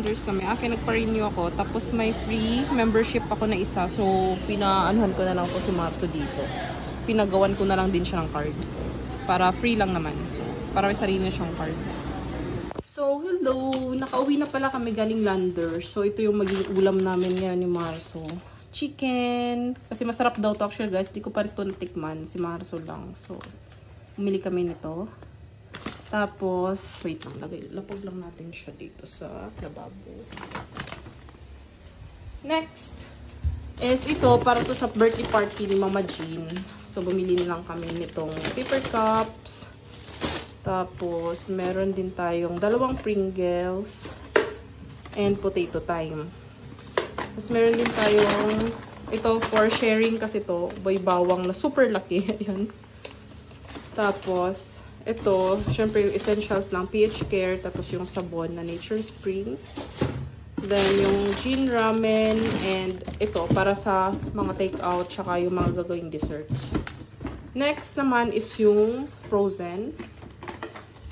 landers kami. Nagpa-renew ako. Tapos may free membership ako na isa. So, pinaanuhan ko na lang po si Marso dito. Pinagawan ko na lang din siya ng card. Para free lang naman. So, para may sarili na siyang card. So, hello! Nakauwi na pala kami galing landers. So, ito yung magiging ulam namin ngayon ni Marso. Chicken! Kasi masarap daw to actually guys. Di ko pa rin ito natikman. Si Marso lang. So, umili kami nito. Tapos, wait lang, lapag lang natin siya dito sa lababo. Next is ito, para to sa birthday party ni Mama Jean. So, bumili lang kami nitong paper cups. Tapos, meron din tayong 2 Pringles and potato time. Tapos, meron din tayong ito for sharing kasi to, boy bawang na super laki. Ayan. Tapos, ito, syempre yung essentials lang, PH Care, tapos yung sabon na Nature Spring. Then, yung Jean Ramen, and ito, para sa mga take-out, tsaka yung mga gagawing desserts. Next naman is yung frozen.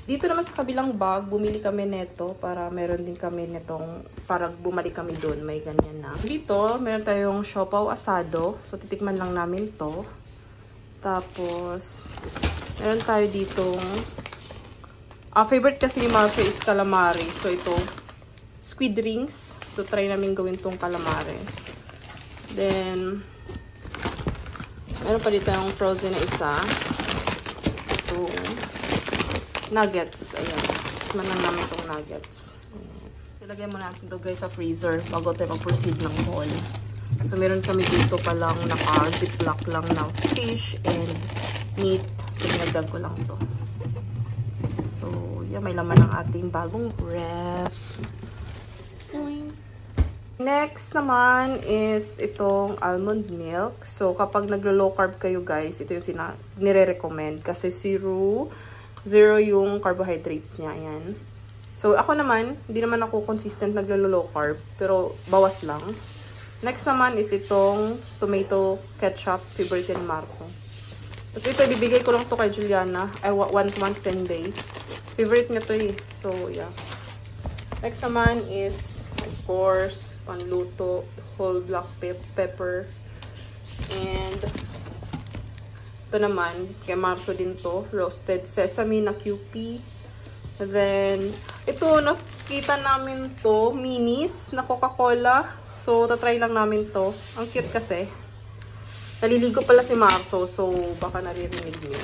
Dito naman sa kabilang bag, bumili kami neto, para meron din kami netong, para bumalik kami doon, may ganyan na. Dito, meron tayong siopaw asado, so titikman lang namin to. Tapos, meron tayo ditong favorite kasi ni Marso is calamari. So, ito, squid rings. So, try namin gawin tong calamares. Then, meron pa dito yung frozen na isa. Ito, nuggets. Ayan. Man lang namin itong nuggets. Ilagay mo natin ito guys sa freezer bago tayo mag-proceed ng haul. So, meron kami dito palang naka-ziplock lang na fish and meat. So, pinagdag ko lang to. So, yeah, may laman ng ating bagong ref. Next naman is itong almond milk. So, kapag naglo-low carb kayo guys, ito yung nire-recommend. Kasi zero yung carbohydrate niya. Ayan. So, ako naman, hindi naman ako consistent naglo-low carb. Pero, bawas lang. Next naman is itong tomato ketchup. Favorite ni Marso. Tapos ito, ibibigay ko lang to kay Juliana. I want same day. Favorite niya to eh. So, yeah. Next naman is, of course, panluto, whole black pepper. And, ito naman, kay Marso din to, roasted sesame na QP. And then, ito, nakita namin to, minis na Coca-Cola. So, tatry lang namin to. Ang cute kasi. Naliligo pala si Marso, so baka naririnig niyo.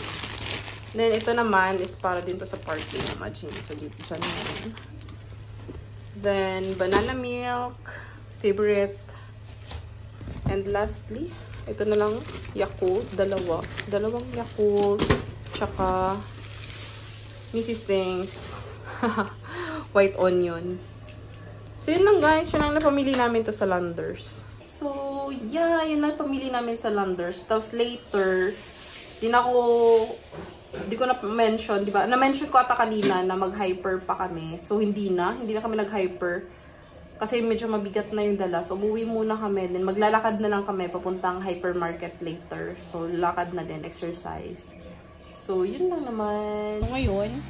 Then, ito naman is para din to sa party na Majin. So, dito dyan naman. Then, banana milk, favorite. And lastly, ito na lang, Yakult, dalawang Yakult, tsaka Mrs. Things, white onion. So, yun lang guys, yun lang napamili namin to sa Landers. So, yeah, yun lang pamili namin sa Landers. Tapos later, di ko na mention, di ba? Na-mention ko ata kanina na mag-hyper pa kami. So, hindi na kami nag-hyper. Kasi medyo mabigat na yung dala. So, umuwi muna kami. Then, maglalakad na lang kami papuntang hypermarket later. So, lakad na din, exercise. So, yun lang naman. Ngayon,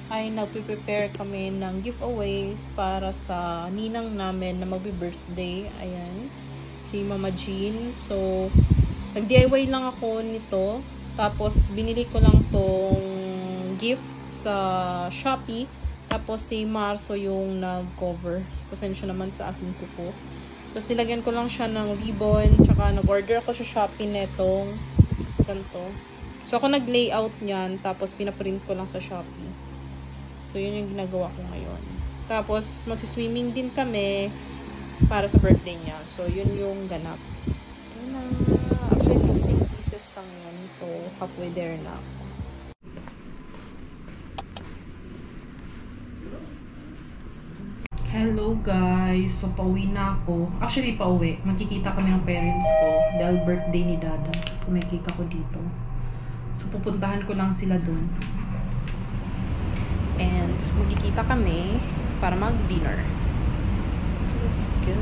ay nagpe-prepare kami ng giveaways para sa ninang namin na magbe-birthday. Ayan. Si Mama Jean. So, nag-DIY lang ako nito. Tapos, binili ko lang tong gift sa Shopee. Tapos, si Marso yung nag-cover. So, pasensya naman sa aking kuko. Tapos, nilagyan ko lang siya ng ribbon. Tsaka, nag-order ako sa Shopee netong ganito. So, ako nag-layout niyan. Tapos, pinaprint ko lang sa Shopee. So, yun yung ginagawa ko ngayon. Tapos, magsiswimming din kami para sa birthday niya. So, yun yung ganap. Yun na. Actually, 16 pieces lang yun. So, halfway there na ako. Hello guys! So, pauwi na ako. Actually, pauwi. Magkikita kami ng parents ko dahil birthday ni Dada. So, may cake ako dito. So, pupuntahan ko lang sila dun. And, magkikita kami para mag-dinner. So, let's go!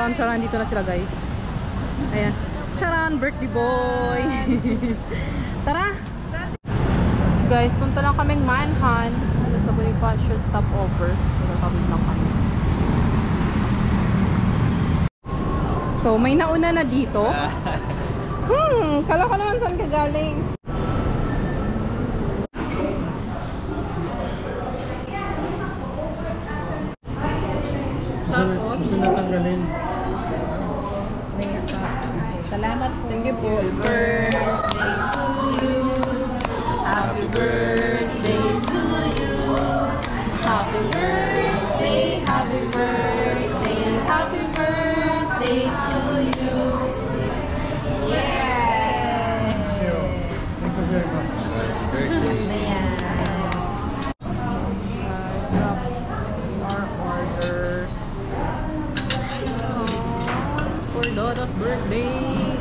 Charan, charan. Dito na sila, guys. Ayan. Charan, birthday boy. Tara. Guys, punta lang kaming Manhan. Sa Bonifacio stopover. Pero kami lang kami. So, may nauna na dito. Kala ko naman saan ka galing. Tapos, natanggalin. Salamat po. Thank you po. Birthday to you. Happy birthday to you. Happy birthday, happy birthday, happy birthday to you. Yeah! Thank you very much. Ayan. Our orders. For Dodo's birthday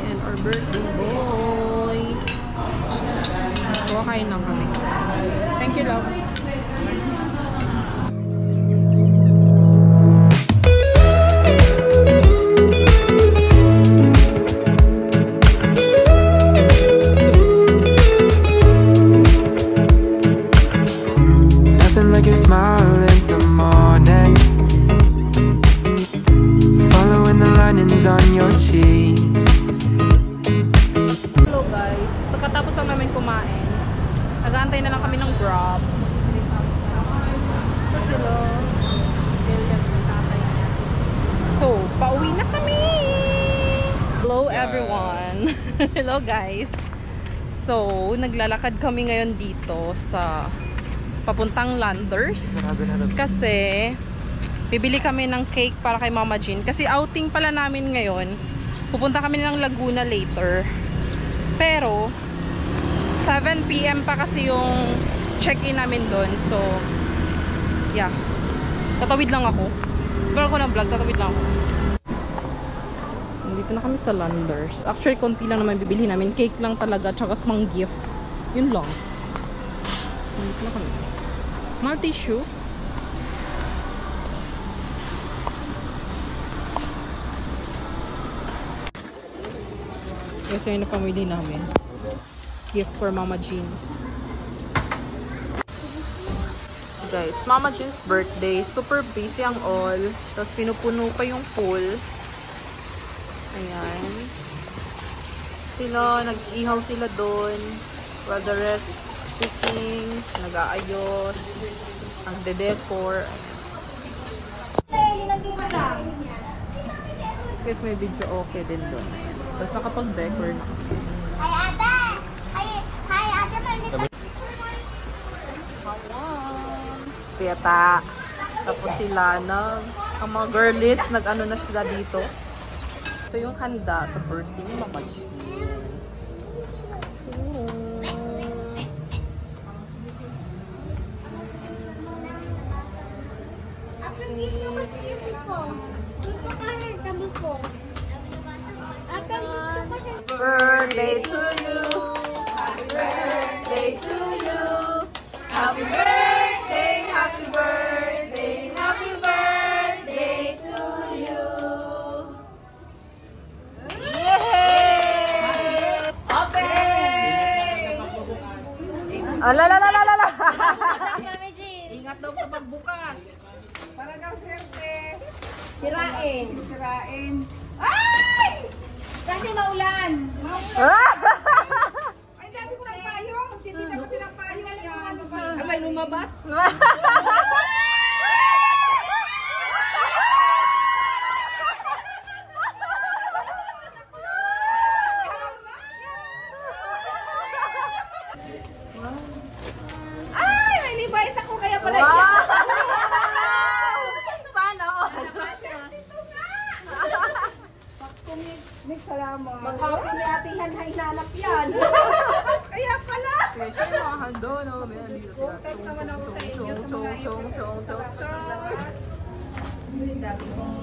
and our birthday boy. So, kain lang kami. Thank you, love. Nothing like your smile in the morning, following the linings on your cheeks. Hello guys, pagkatapos lang namin kumain, nag-aantay na lang kami ng Grab. Ito sila. So, pauwi na kami! Hello everyone! Hello guys! So, naglalakad kami ngayon dito sa papuntang Landers kasi bibili kami ng cake para kay Mama Jean kasi outing pala namin ngayon. Pupunta kami ng Laguna later. Pero 7 PM pa kasi yung check-in namin doon. So, yeah. Tatawid lang ako. Pero ako na vlog, tatawid lang ako. Dito na kami sa Landers. Actually, konti lang naman bibili namin. Cake lang talaga, tsaka smang gift. Yun lang. So, dito na kami. Mahal tissue. Yes, yun na pamili namin. Gift for Mama Jean. So guys, it's Mama Jean's birthday. Super busy ang all. Tapos pinupuno pa yung pool. Ayan. Sila, nag-ihaw sila doon. While the rest is cooking, nag-aayos, nagde-decor. Guys, may video okay din doon. Tapos nakapag-decor na. Hi, ate! Hi, ate! Piyata. Tapos sila ang mga girlies, nag-ano na sila dito. Ito yung handa sa birthday ni Mama Jean. Birthday to you. Happy birthday to you. Happy birthday, happy birthday, happy birthday to you. Yay! Okay! Alalalala! Ingat daw sa pagbukas. Para daw swerte. Sirain. Sirain. Ay! Kasi maulan. Ay, dami ko ng payong. Hindi na pati ng payong yan. Ay, may lumabas. Ay, may libayas ako kaya pala. Sana all. Mix, salamat. Maghapon ni Ate Han na hinanap yan. Kaya pala. Kasi siya mga hando, no? May nandito sila. Text naman ako sa inyo sa mga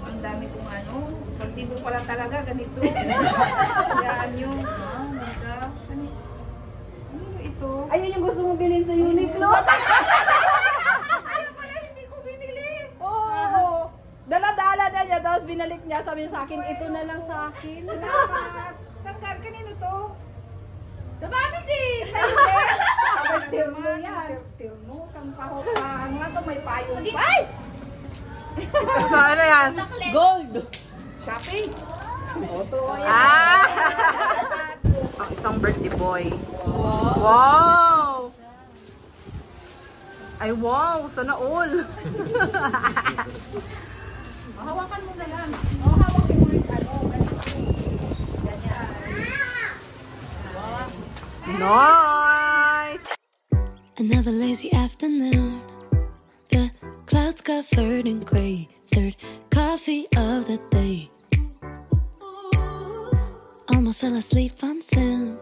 ang dami kong ano. Pag di mo pala talaga, ganito. Hayaan nyo. Oh my God. Ano ito? Ayun yung gusto mong bilhin sa Uniqlo. Ayun pala, hindi ko binili. Oo. Dala-dala na niya. Tapos binalik niya, sabi niya sa akin, ito na lang sa akin. Salamat. Sangkar, kanino to? Sa mami din! Sa tirno yan. Tirno, kang pahupahan nga to, may payong. Ay! Ano yan? Gold! Shopping! Oto yan. Ang isang birthday boy. Wow! Ay wow! Sana all! Hawakan mo na lang. Hawakan mo rin ano. Ganyan. Nice! Another lazy afternoon. The clouds covered in gray. Third coffee of the day. Almost fell asleep on Zoom.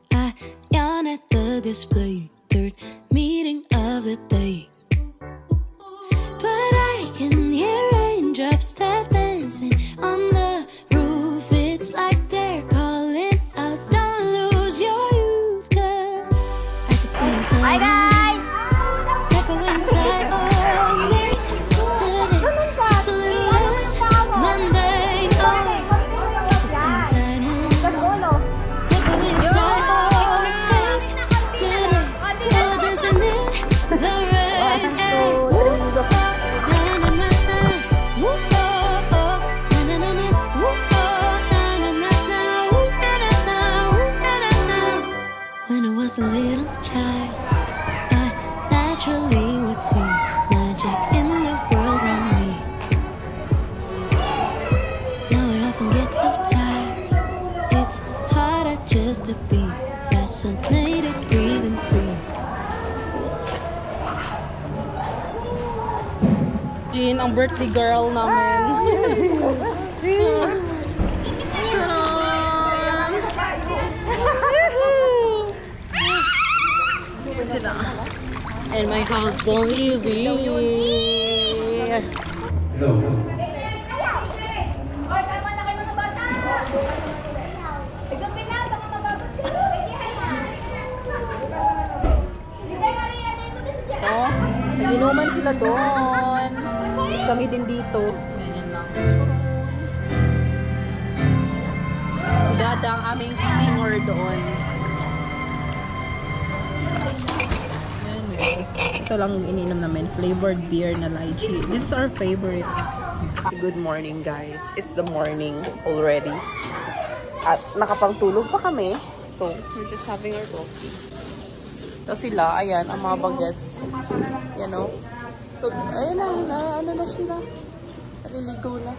I yawn at the display. Third meeting of the day. But I can hear raindrops that dancing on the roof. It's like they're calling out, don't lose your youth, 'cause I can stay inside. Bye guys! Step away inside only today. Just a little less mundane. Oh, I can stay inside and step away inside only today. Oh, dancing in the rain. When I was a little child, I naturally would see magic in the world around me. Now I often get so tired, it's harder just to be fascinated, breathing free. Jean, ang birthday girl namin. And my husband is here. Oh, nag-inuman sila doon. Tapos kami din dito. Ganyan lang. Si Dada ang aming singer doon. Ayan guys. Ito lang yung ininom namin. Flavored beer na lychee. This is our favorite. Good morning guys. It's the morning already. At nakapangtulog pa kami. So, we're just having our coffee. Tapos sila, ayan, ang mga bagets. Yan o. Ayun na, ano na sila. Naliligo na.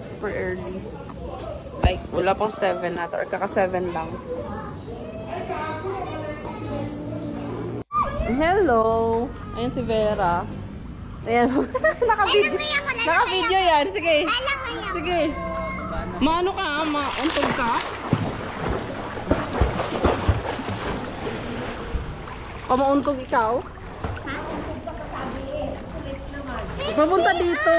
Super early. Like, wala pang 7 ata. Or kaka-7 lang. Hello! Ayan si Vera. Ayan. Naka-video yan. Sige. Sige. Maano ka? Mauntog ka? Pamauntog ikaw? Papunta dito.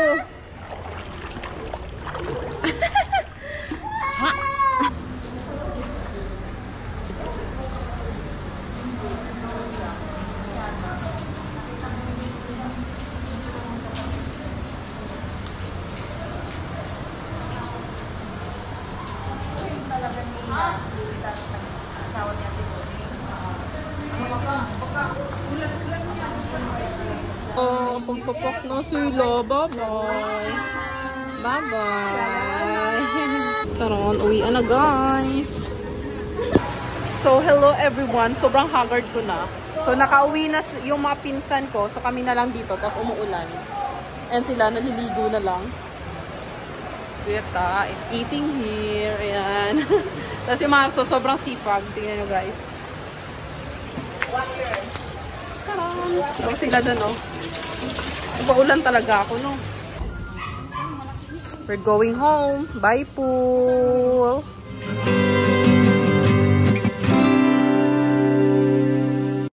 Oh, pagpapak na sila. Bye-bye. Bye-bye. Charon, uwian na guys. So, hello everyone. Sobrang haggard ko na. So, nakauwi na yung mga pinsan ko. So, kami na lang dito. Tapos umuulan. And sila, naliligo na lang. Kuya is eating here. Ayan. Tapos yung mga sobrang sipag. Tingnan nyo guys. Charon. Tapos sila dun, oh. Paulan talaga ako, no? We're going home. Bye, pool!